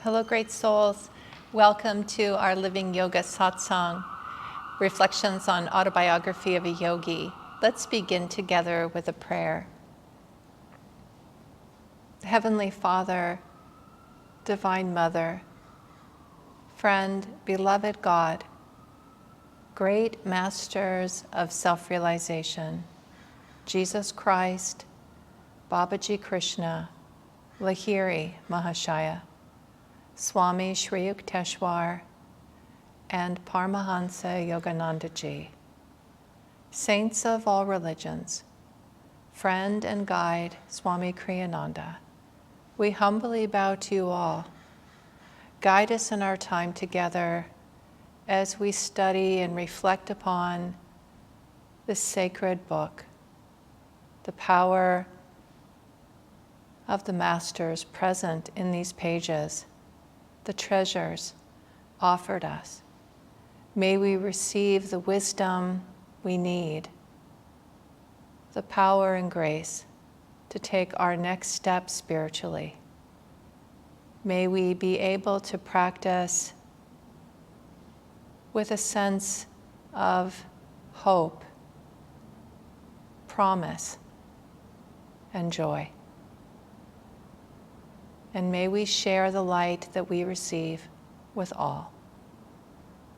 Hello, great souls. Welcome to our Living Yoga Satsang, reflections on Autobiography of a Yogi. Let's begin together with a prayer. Heavenly Father, Divine Mother, friend, beloved God, great masters of self-realization, Jesus Christ, Babaji Krishna, Lahiri Mahashaya, Swami Sri Yukteswar, and Paramhansa Yogananda Ji, saints of all religions, friend and guide Swami Kriyananda, we humbly bow to you all. Guide us in our time together as we study and reflect upon this sacred book, the power of the masters present in these pages, the treasures offered us. May we receive the wisdom we need, the power and grace to take our next step spiritually. May we be able to practice with a sense of hope, promise, and joy. And may we share the light that we receive with all.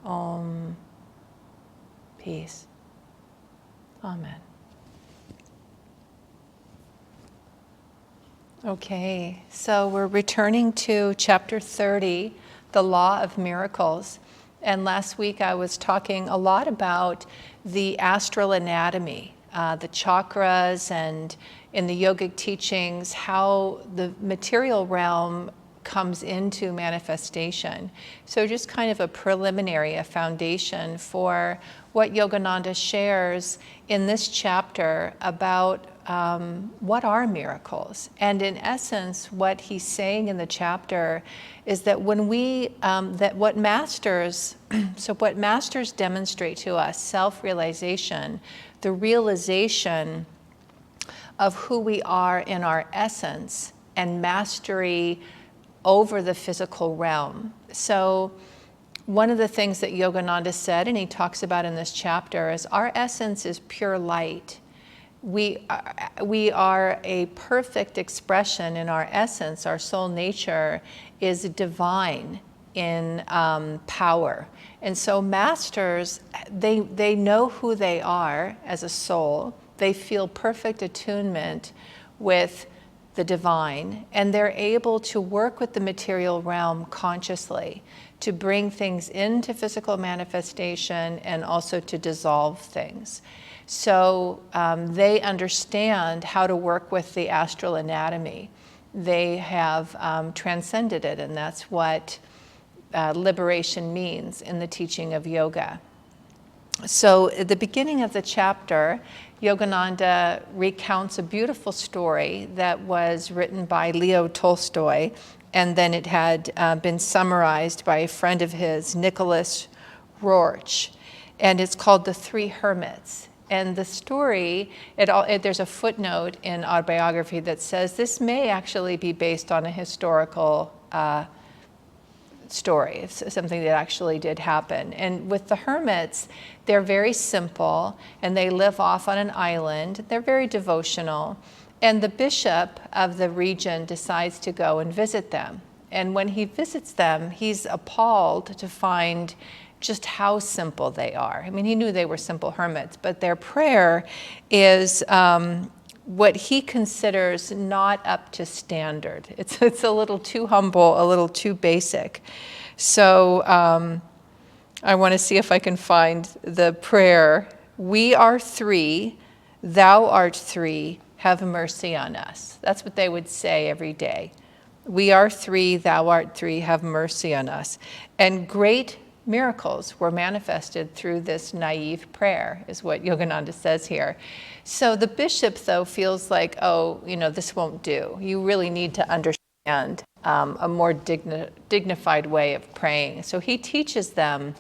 Om. Peace. Amen. Okay, so we're returning to chapter 30, the Law of Miracles. And last week I was talking a lot about the astral anatomy, the chakras, and in the yogic teachings, how the material realm comes into manifestation. So just kind of a preliminary, a foundation for what Yogananda shares in this chapter about what are miracles. And in essence, what he's saying in the chapter is that when we, what masters demonstrate to us, self-realization, the realization of who we are in our essence and mastery over the physical realm. So one of the things that Yogananda said, and he talks about in this chapter, is our essence is pure light. We are a perfect expression in our essence. Our soul nature is divine in power. And so masters, they know who they are as a soul. They feel perfect attunement with the divine, and they're able to work with the material realm consciously to bring things into physical manifestation and also to dissolve things. So they understand how to work with the astral anatomy. They have transcended it, and that's what liberation means in the teaching of yoga. So at the beginning of the chapter, Yogananda recounts a beautiful story that was written by Leo Tolstoy, and then it had been summarized by a friend of his, Nicholas Roerch, and it's called The Three Hermits. And the story, there's a footnote in Autobiography that says this may actually be based on a historical story. It's something that actually did happen. And with the hermits, they're very simple, and they live off on an island. They're very devotional. And the bishop of the region decides to go and visit them. And when he visits them, he's appalled to find just how simple they are. I mean, he knew they were simple hermits, but their prayer is what he considers not up to standard. It's a little too humble, a little too basic. So I want to see if I can find the prayer. We are three, thou art three, have mercy on us. That's what they would say every day. We are three, thou art three, have mercy on us. And great miracles were manifested through this naive prayer, is what Yogananda says here. So the bishop, though, feels like, oh, this won't do. You really need to understand a more dignified way of praying. So he teaches them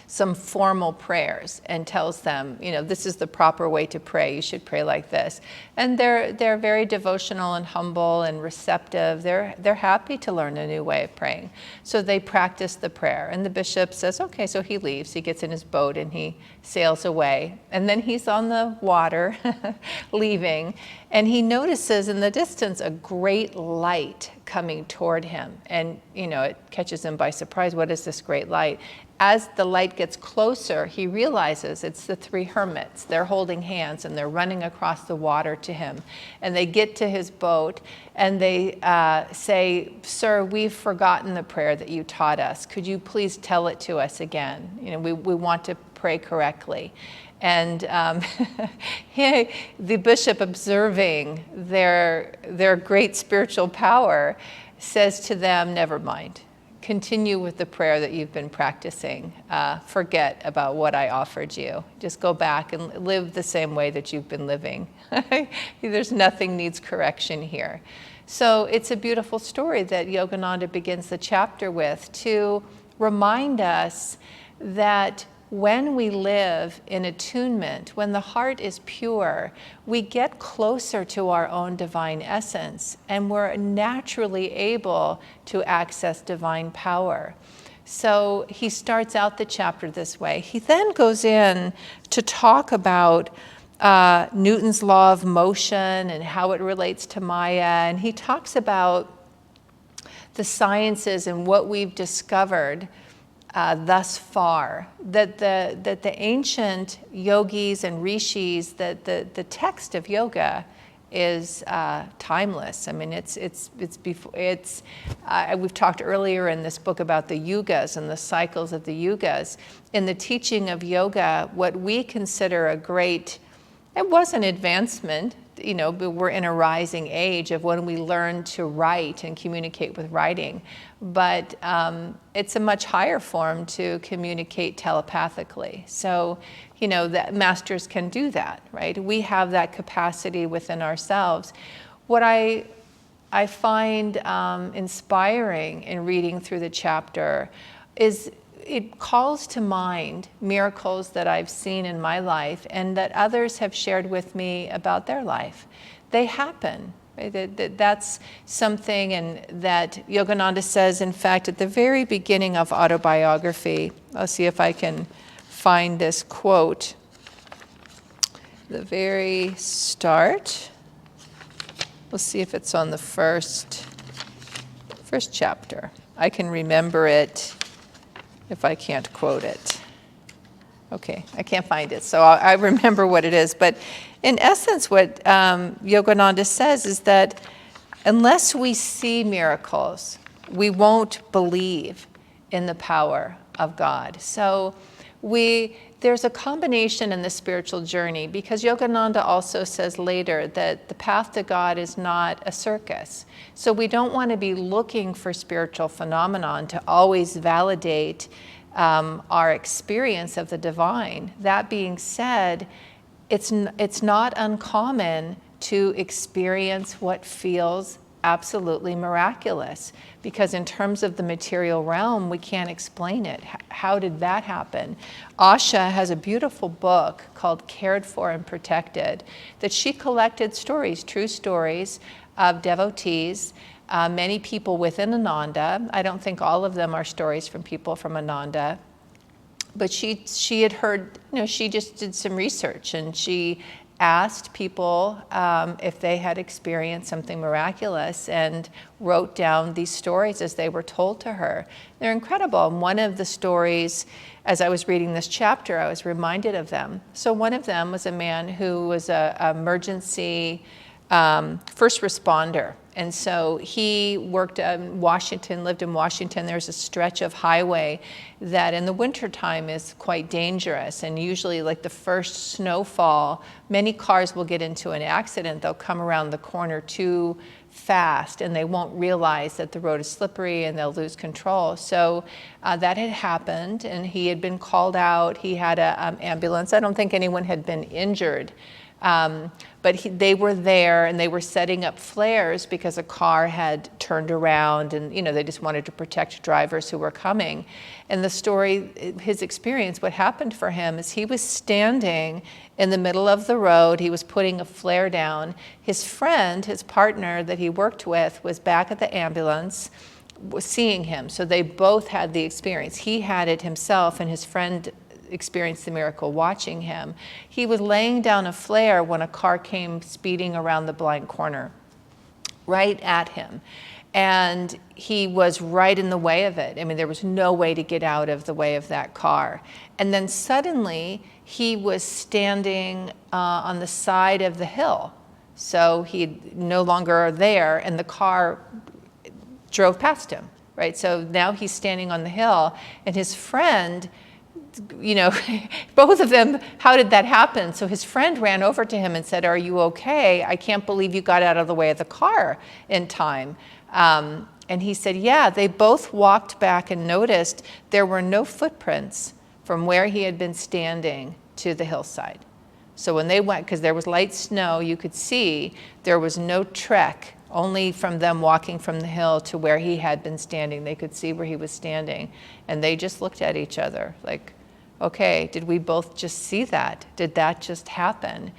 some formal prayers and tells them, this is the proper way to pray. You should pray like this. And they're very devotional and humble and receptive. They're happy to learn a new way of praying. So they practice the prayer. And the bishop says, okay, so he leaves. He gets in his boat and he sails away. And then he's on the water leaving. And he notices in the distance a great light coming toward him. And, it catches him by surprise. What is this great light? As the light gets closer, he realizes it's the three hermits. They're holding hands and they're running across the water to him. And they get to his boat and they say, "Sir, we've forgotten the prayer that you taught us. Could you please tell it to us again? We want to pray correctly." And the bishop, observing their great spiritual power, says to them, "Never mind. Continue with the prayer that you've been practicing. Forget about what I offered you. Just go back and live the same way that you've been living. There's nothing needs correction here." So it's a beautiful story that Yogananda begins the chapter with to remind us that when we live in attunement, when the heart is pure, we get closer to our own divine essence, and we're naturally able to access divine power. So he starts out the chapter this way. He then goes in to talk about Newton's law of motion and how it relates to Maya, and he talks about the sciences and what we've discovered thus far, that the ancient yogis and rishis, that the text of yoga is timeless. I mean, we've talked earlier in this book about the yugas and the cycles of the yugas. In the teaching of yoga, what we consider it was an advancement. But we're in a rising age of when we learn to write and communicate with writing. But it's a much higher form to communicate telepathically. So, that masters can do that, right? We have that capacity within ourselves. What I find inspiring in reading through the chapter is it calls to mind miracles that I've seen in my life and that others have shared with me about their life. They happen. That's something and that Yogananda says, in fact, at the very beginning of Autobiography. I'll see if I can find this quote. The very start. We'll see if it's on the first chapter. I can remember it if I can't quote it. Okay, I can't find it, so I remember what it is. But in essence, what Yogananda says is that unless we see miracles, we won't believe in the power of God. So there's a combination in the spiritual journey, because Yogananda also says later that the path to God is not a circus. So we don't want to be looking for spiritual phenomenon to always validate our experience of the divine. That being said, it's not uncommon to experience what feels absolutely miraculous, because in terms of the material realm, we can't explain it. How did that happen? Asha has a beautiful book called Cared For and Protected that she collected stories, true stories of devotees, many people within Ananda. I don't think all of them are stories from people from Ananda. But she had heard, she just did some research and she asked people if they had experienced something miraculous and wrote down these stories as they were told to her. They're incredible. And one of the stories, as I was reading this chapter, I was reminded of them. So one of them was a man who was an emergency first responder. And so he worked in Washington, lived in Washington. There's a stretch of highway that in the wintertime is quite dangerous. And usually like the first snowfall, many cars will get into an accident. They'll come around the corner too fast and they won't realize that the road is slippery and they'll lose control. So that had happened and he had been called out. He had an ambulance. I don't think anyone had been injured. but they were there and they were setting up flares because a car had turned around, and they just wanted to protect drivers who were coming. And the story, his experience, what happened for him is he was standing in the middle of the road. He was putting a flare down. His friend, his partner that he worked with, was back at the ambulance, was seeing him. So they both had the experience. He had it himself, and his friend experienced the miracle watching him. He was laying down a flare when a car came speeding around the blind corner, right at him. And he was right in the way of it. I mean, there was no way to get out of the way of that car. And then suddenly, he was standing on the side of the hill. So he no longer there, and the car drove past him, right? So now he's standing on the hill, and his friend, both of them, how did that happen? So his friend ran over to him and said, "Are you okay? I can't believe you got out of the way of the car in time." And he said, yeah, they both walked back and noticed there were no footprints from where he had been standing to the hillside. So when they went, because there was light snow, you could see there was no trek, only from them walking from the hill to where he had been standing. They could see where he was standing. And they just looked at each other like, okay, did we both just see that? Did that just happen?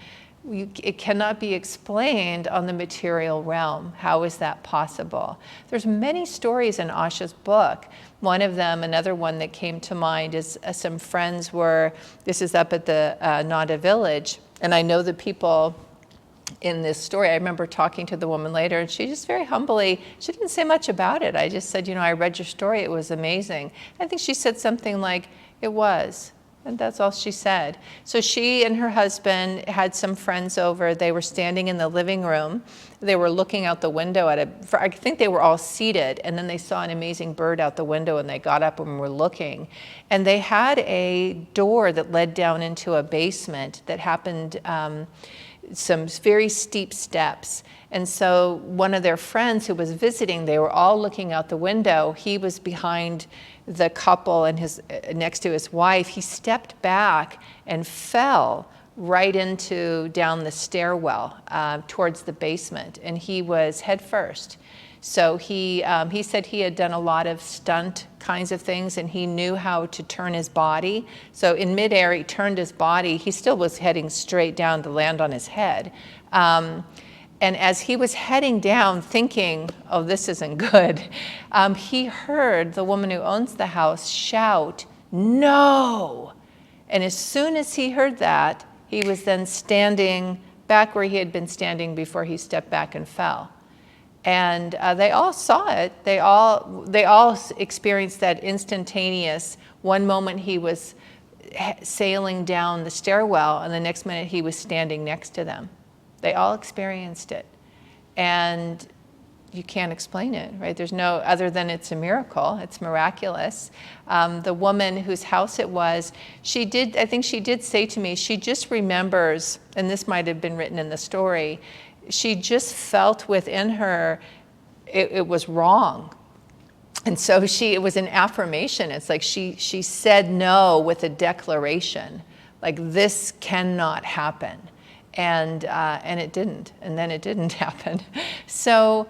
It cannot be explained on the material realm. How is that possible? There's many stories in Asha's book. One of them, another one that came to mind is some friends were, this is up at the Nada village, and I know the people in this story. I remember talking to the woman later, and she just very humbly, she didn't say much about it. I just said, I read your story, it was amazing. I think she said something like, it was. And that's all she said. So she and her husband had some friends over. They were standing in the living room. They were looking out the window I think they were all seated, and then they saw an amazing bird out the window, and they got up and were looking. And they had a door that led down into a basement that happened some very steep steps. And so one of their friends who was visiting, they were all looking out the window. He was behind the couple and next to his wife. He stepped back and fell right down the stairwell towards the basement, and he was head first. So he said he had done a lot of stunt kinds of things, and he knew how to turn his body. So in midair, he turned his body. He still was heading straight down to land on his head. And as he was heading down thinking, oh, this isn't good, he heard the woman who owns the house shout, "No!" And as soon as he heard that, he was then standing back where he had been standing before he stepped back and fell. And they all saw it. They all experienced that instantaneous. One moment he was sailing down the stairwell, and the next minute he was standing next to them. They all experienced it. And you can't explain it, right? There's no, other than it's a miracle, it's miraculous. The woman whose house it was, I think she did say to me, she just remembers, and this might have been written in the story, she just felt within her it was wrong. And so it was an affirmation. It's like she said no with a declaration, like this cannot happen. And it didn't, and then it didn't happen. So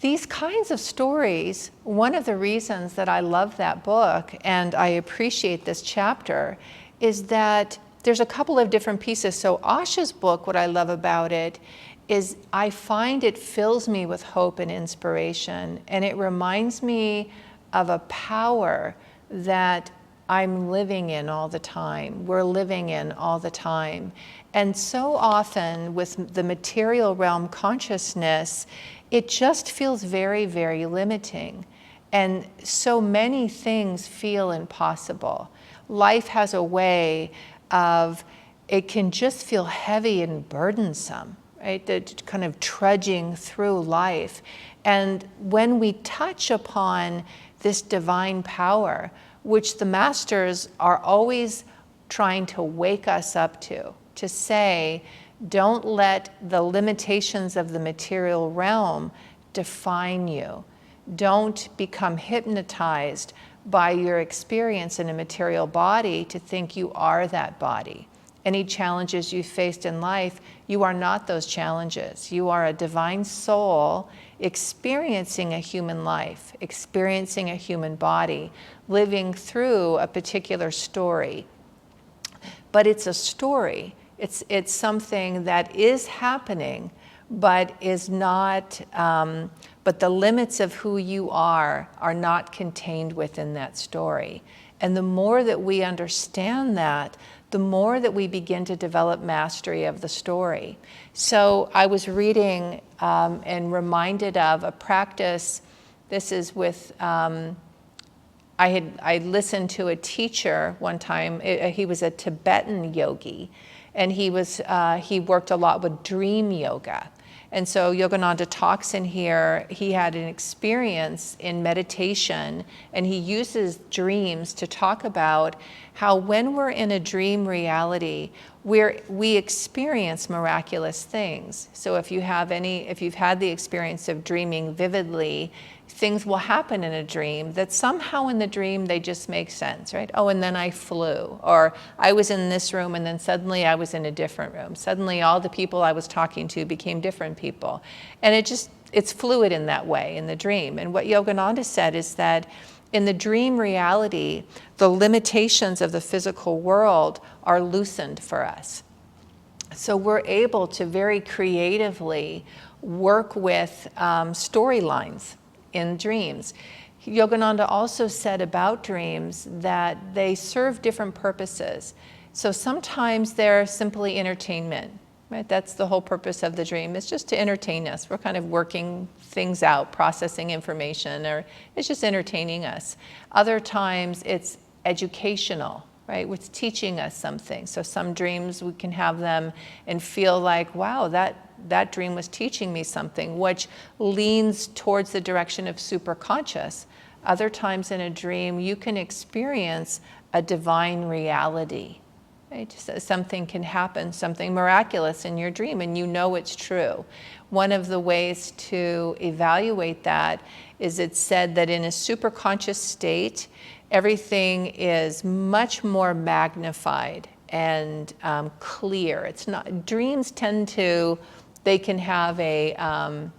these kinds of stories, one of the reasons that I love that book and I appreciate this chapter is that there's a couple of different pieces. So Asha's book, what I love about it is I find it fills me with hope and inspiration, and it reminds me of a power that I'm living in all the time, we're living in all the time. And so often with the material realm consciousness, it just feels very, very limiting. And so many things feel impossible. Life has a way of, it can just feel heavy and burdensome, right? The kind of trudging through life. And when we touch upon this divine power, which the masters are always trying to wake us up to say, don't let the limitations of the material realm define you. Don't become hypnotized by your experience in a material body to think you are that body. any challenges you faced in life, you are not those challenges. You are a divine soul experiencing a human life, experiencing a human body, living through a particular story. But it's a story. It's something that is happening, but is not, but the limits of who you are not contained within that story. And the more that we understand that, the more that we begin to develop mastery of the story. So I was reading and reminded of a practice. This is with, I listened to a teacher one time. He was a Tibetan yogi, and he worked a lot with dream yoga. And so Yogananda talks in here, he had an experience in meditation, and he uses dreams to talk about how when we're in a dream reality, we experience miraculous things. So if you've had the experience of dreaming vividly, things will happen in a dream that somehow in the dream they just make sense, right? Oh, and then I flew, or I was in this room and then suddenly I was in a different room. Suddenly all the people I was talking to became different people. And it's fluid in that way in the dream. And what Yogananda said is that in the dream reality, the limitations of the physical world are loosened for us. So we're able to very creatively work with storylines in dreams. Yogananda also said about dreams that they serve different purposes. So sometimes they're simply entertainment, right? That's the whole purpose of the dream. It's just to entertain us. We're kind of working things out, processing information, or it's just entertaining us. Other times it's educational, right? It's teaching us something. So some dreams we can have them and feel like, wow, that dream was teaching me something, which leans towards the direction of superconscious. Other times in a dream, you can experience a divine reality. Right? Something can happen, something miraculous in your dream, and you know it's true. One of the ways to evaluate that is it's said that in a superconscious state, everything is much more magnified and clear. It's not, dreams tend to, they can have a,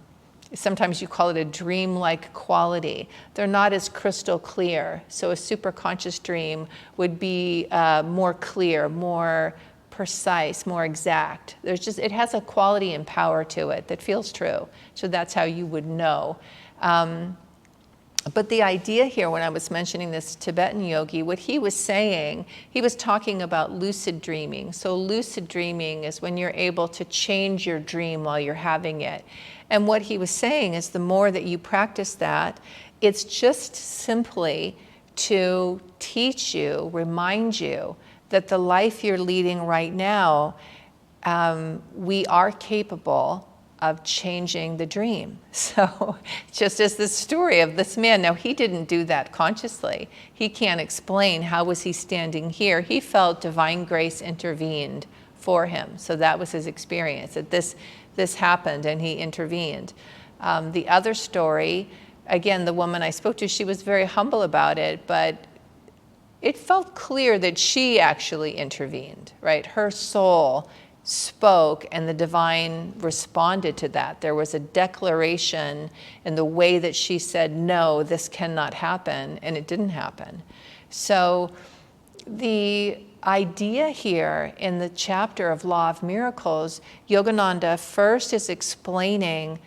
sometimes you call it a dream-like quality. They're not as crystal clear. So a superconscious dream would be more clear, more precise, more exact. It has a quality and power to it that feels true. So that's how you would know. But the idea here, when I was mentioning this Tibetan yogi, what he was saying, he was talking about lucid dreaming. So lucid dreaming is when you're able to change your dream while you're having it. And what he was saying is the more that you practice that, it's just simply to teach you, remind you that the life you're leading right now, we are capable of changing the dream. So just as the story of this man, now he didn't do that consciously. He can't explain how was he standing here. He felt divine grace intervened for him. So that was his experience, that this happened and he intervened. The other story, again, the woman I spoke to, she was very humble about it, but it felt clear that she actually intervened, right? Her soul spoke and the divine responded to that. There was a declaration in the way that she said, no, this cannot happen, and it didn't happen. So the idea here in the chapter of Law of Miracles, Yogananda first is explaining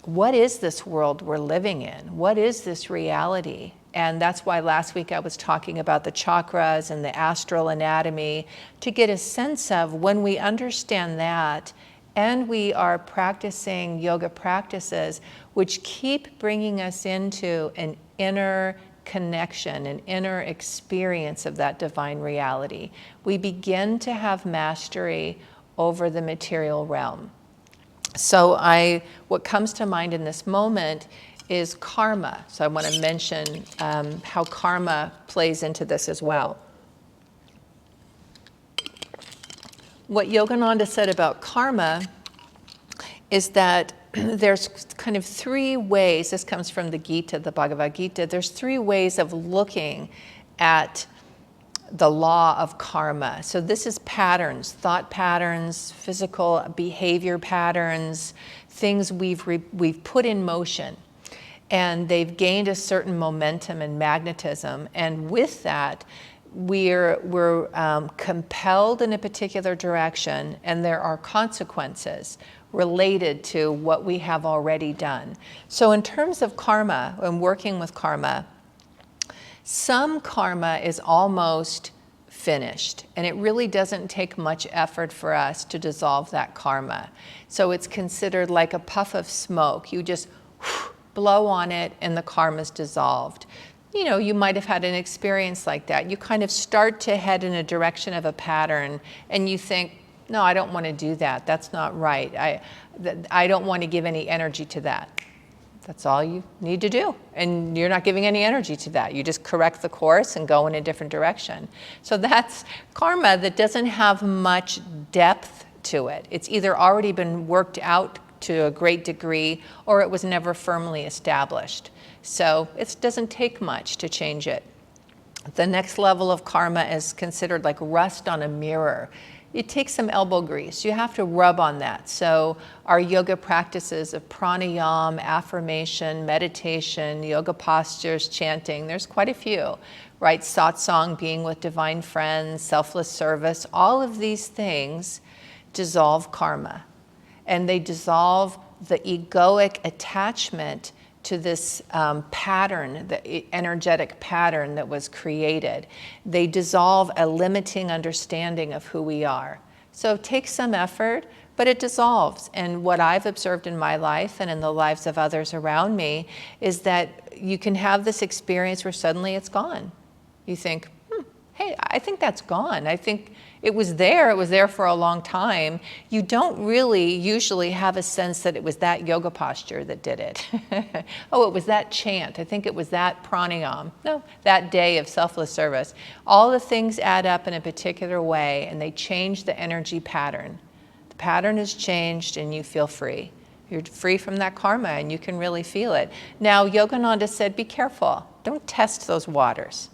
what is this world we're living in? What is this reality? And that's why last week I was talking about the chakras and the astral anatomy, to get a sense of when we understand that and we are practicing yoga practices which keep bringing us into an inner connection, an inner experience of that divine reality, we begin to have mastery over the material realm. So what comes to mind in this moment is karma. So I want to mention how karma plays into this as well. What Yogananda said about karma is that there's kind of three ways, this comes from the Gita, the Bhagavad Gita, there's three ways of looking at the law of karma. So this is patterns, thought patterns, physical behavior patterns, things we've put in motion. And they've gained a certain momentum and magnetism. And with that, we're compelled in a particular direction, and there are consequences related to what we have already done. So in terms of karma, and working with karma, some karma is almost finished, and it really doesn't take much effort for us to dissolve that karma. So it's considered like a puff of smoke. You just blow on it and the karma's dissolved. You know, you might have had an experience like that. You kind of start to head in a direction of a pattern and you think, no, I don't want to do that. That's not right. I don't want to give any energy to that. That's all you need to do. And you're not giving any energy to that. You just correct the course and go in a different direction. So that's karma that doesn't have much depth to it. It's either already been worked out to a great degree, or it was never firmly established. So it doesn't take much to change it. The next level of karma is considered like rust on a mirror. It takes some elbow grease. You have to rub on that. So our yoga practices of pranayama, affirmation, meditation, yoga postures, chanting, there's quite a few, right? Satsang, being with divine friends, selfless service, all of these things dissolve karma. And they dissolve the egoic attachment to this pattern, the energetic pattern that was created. They dissolve a limiting understanding of who we are. So it takes some effort, but it dissolves. And what I've observed in my life and in the lives of others around me is that you can have this experience where suddenly it's gone. You think, hey, I think that's gone. I think it was there for a long time. You don't really usually have a sense that it was that yoga posture that did it. Oh, it was that chant. I think it was that pranayama. No, that day of selfless service. All the things add up in a particular way and they change the energy pattern. The pattern is changed and you feel free. You're free from that karma and you can really feel it. Now, Yogananda said, be careful. Don't test those waters.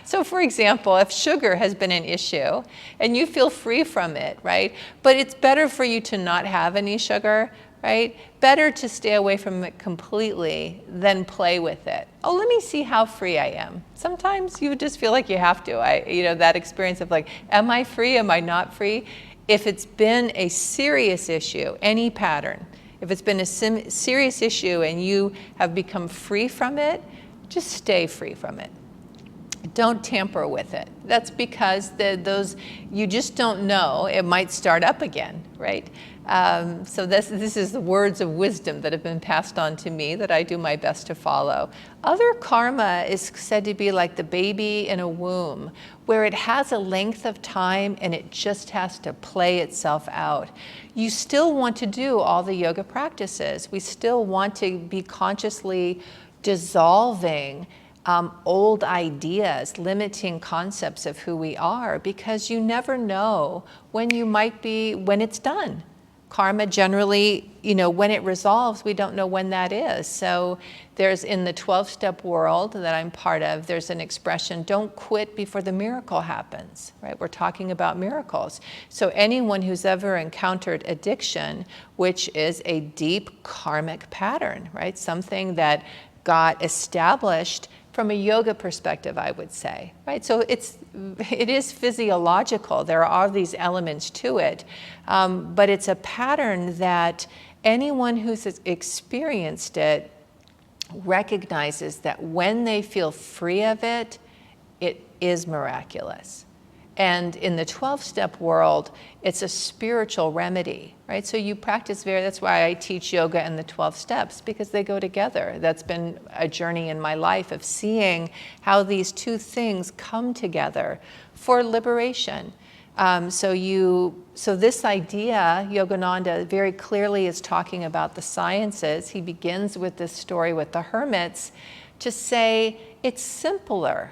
So for example, if sugar has been an issue and you feel free from it, right? But it's better for you to not have any sugar, right? Better to stay away from it completely than play with it. Oh, let me see how free I am. Sometimes you just feel like you have to. That experience of like, am I free? Am I not free? If it's been a serious issue, any pattern, if it's been a serious issue and you have become free from it, just stay free from it. Don't tamper with it. That's because you just don't know. It might start up again, right? So this is the words of wisdom that have been passed on to me that I do my best to follow. Other karma is said to be like the baby in a womb, where it has a length of time and it just has to play itself out. You still want to do all the yoga practices. We still want to be consciously dissolving old ideas, limiting concepts of who we are, because you never know when it's done. Karma generally, when it resolves, we don't know when that is. So there's, in the 12-step world that I'm part of, there's an expression, don't quit before the miracle happens, right? We're talking about miracles. So anyone who's ever encountered addiction, which is a deep karmic pattern, right? Something that got established from a yoga perspective, I would say, right? So it is physiological. There are these elements to it, but it's a pattern that anyone who's experienced it recognizes that when they feel free of it, it is miraculous. And in the 12-step world, it's a spiritual remedy, right? So you practice that's why I teach yoga and the 12 steps, because they go together. That's been a journey in my life of seeing how these two things come together for liberation. So this idea, Yogananda very clearly is talking about the sciences. He begins with this story with the hermits to say it's simpler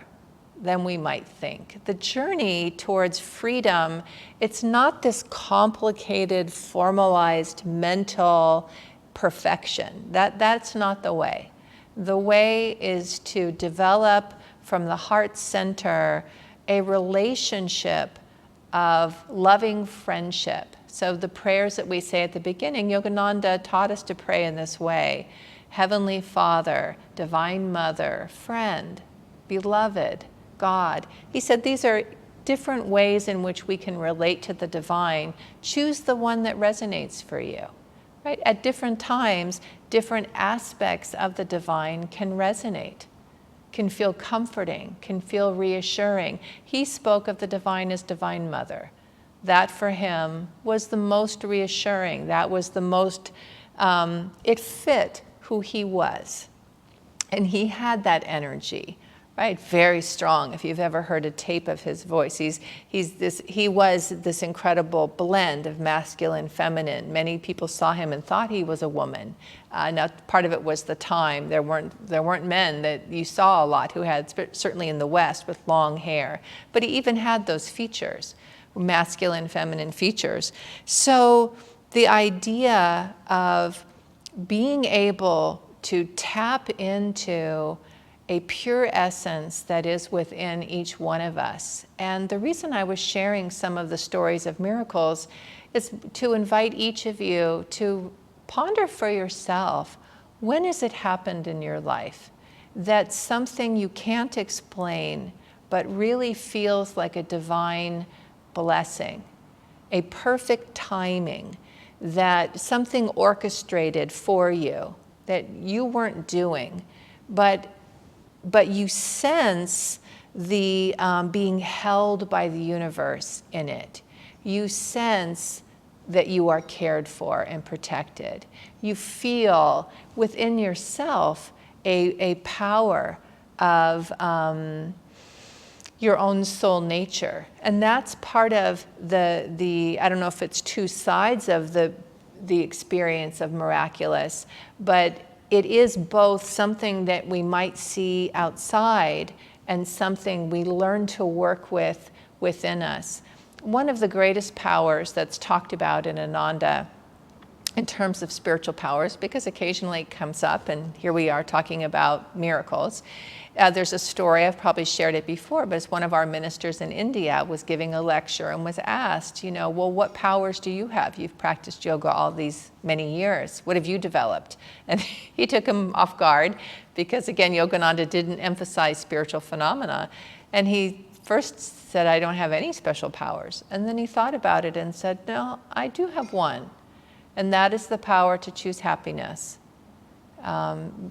than we might think. The journey towards freedom, it's not this complicated, formalized mental perfection. That's not the way. The way is to develop from the heart center a relationship of loving friendship. So the prayers that we say at the beginning, Yogananda taught us to pray in this way. Heavenly Father, Divine Mother, Friend, Beloved, God. He said these are different ways in which we can relate to the divine. Choose the one that resonates for you. Right? At different times, different aspects of the divine can resonate, can feel comforting, can feel reassuring. He spoke of the divine as Divine Mother. That for him was the most reassuring. That was the most, it fit who he was. And he had that energy, right? Very strong. If you've ever heard a tape of his voice, he was this incredible blend of masculine, feminine. Many people saw him and thought he was a woman. Now, part of it was the time. There weren't men that you saw a lot who had, certainly in the West, with long hair. But he even had those features, masculine, feminine features. So the idea of being able to tap into a pure essence that is within each one of us. And the reason I was sharing some of the stories of miracles is to invite each of you to ponder for yourself, when has it happened in your life that something you can't explain but really feels like a divine blessing, a perfect timing, that something orchestrated for you that you weren't doing, but you sense the being held by the universe in it. You sense that you are cared for and protected. You feel within yourself a power of your own soul nature. And that's part of the I don't know if it's two sides of the experience of miraculous, but it is both something that we might see outside and something we learn to work with within us. One of the greatest powers that's talked about in Ananda in terms of spiritual powers, because occasionally it comes up, and here we are talking about miracles. There's a story, I've probably shared it before, but it's one of our ministers in India was giving a lecture and was asked, well, what powers do you have? You've practiced yoga all these many years. What have you developed? And he took him off guard because, again, Yogananda didn't emphasize spiritual phenomena. And he first said, I don't have any special powers. And then he thought about it and said, no, I do have one. And that is the power to choose happiness.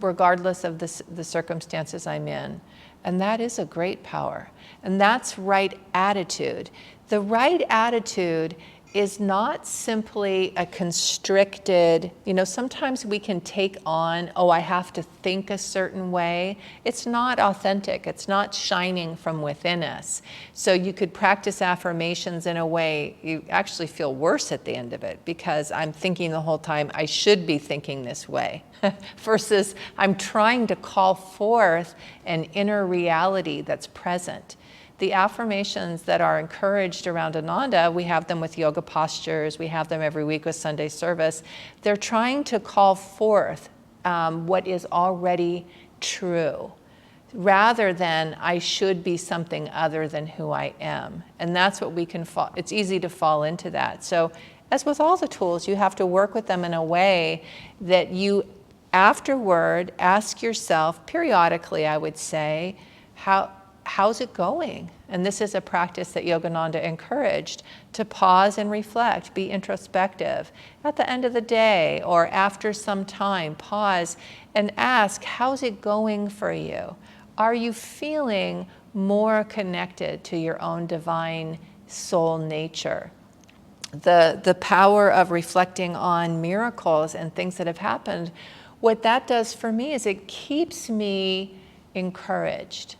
Regardless of the circumstances I'm in. And that is a great power. And that's right attitude. The right attitude is not simply a constricted, sometimes we can take on, I have to think a certain way. It's not authentic. It's not shining from within us. So you could practice affirmations in a way, you actually feel worse at the end of it because I'm thinking the whole time, I should be thinking this way. Versus I'm trying to call forth an inner reality that's present. The affirmations that are encouraged around Ananda, we have them with yoga postures, we have them every week with Sunday service. They're trying to call forth what is already true, rather than I should be something other than who I am. And that's what we can fall, it's easy to fall into that. So as with all the tools, you have to work with them in a way that you afterward ask yourself periodically, I would say, how's it going? And this is a practice that Yogananda encouraged, to pause and reflect, be introspective. At the end of the day or after some time, pause and ask, how's it going for you? Are you feeling more connected to your own divine soul nature? The power of reflecting on miracles and things that have happened, what that does for me is it keeps me encouraged.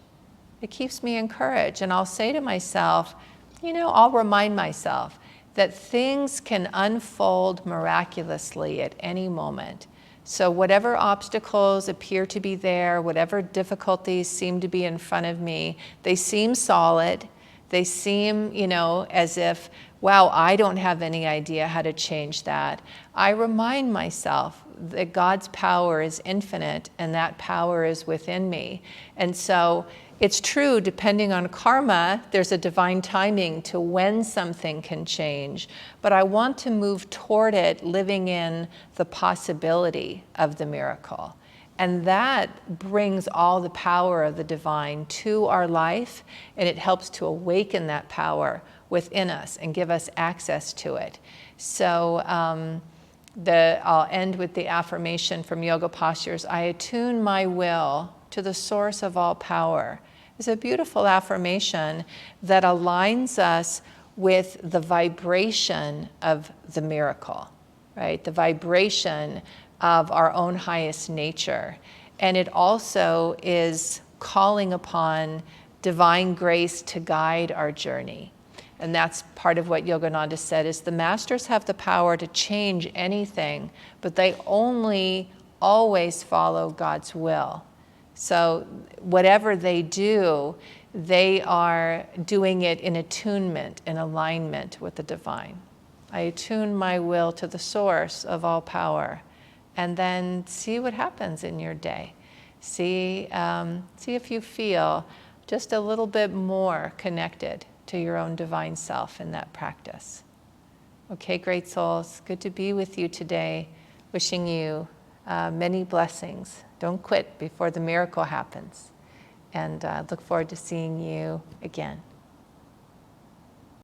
It keeps me encouraged. And I'll say to myself, I'll remind myself that things can unfold miraculously at any moment. So whatever obstacles appear to be there, whatever difficulties seem to be in front of me, they seem solid. They seem, as if, wow, I don't have any idea how to change that. I remind myself that God's power is infinite, and that power is within me. And so it's true, depending on karma, there's a divine timing to when something can change. But I want to move toward it, living in the possibility of the miracle. And that brings all the power of the divine to our life, and it helps to awaken that power within us and give us access to it. So I'll end with the affirmation from Yoga Postures. I attune my will to the source of all power. It's a beautiful affirmation that aligns us with the vibration of the miracle, right? The vibration of our own highest nature. And it also is calling upon divine grace to guide our journey. And that's part of what Yogananda said, is the masters have the power to change anything, but they only always follow God's will. So whatever they do, they are doing it in attunement, in alignment with the divine. I attune my will to the source of all power, and then see what happens in your day. See if you feel just a little bit more connected to your own divine self in that practice. Okay, great souls, good to be with you today. Wishing you many blessings. Don't quit before the miracle happens. And look forward to seeing you again.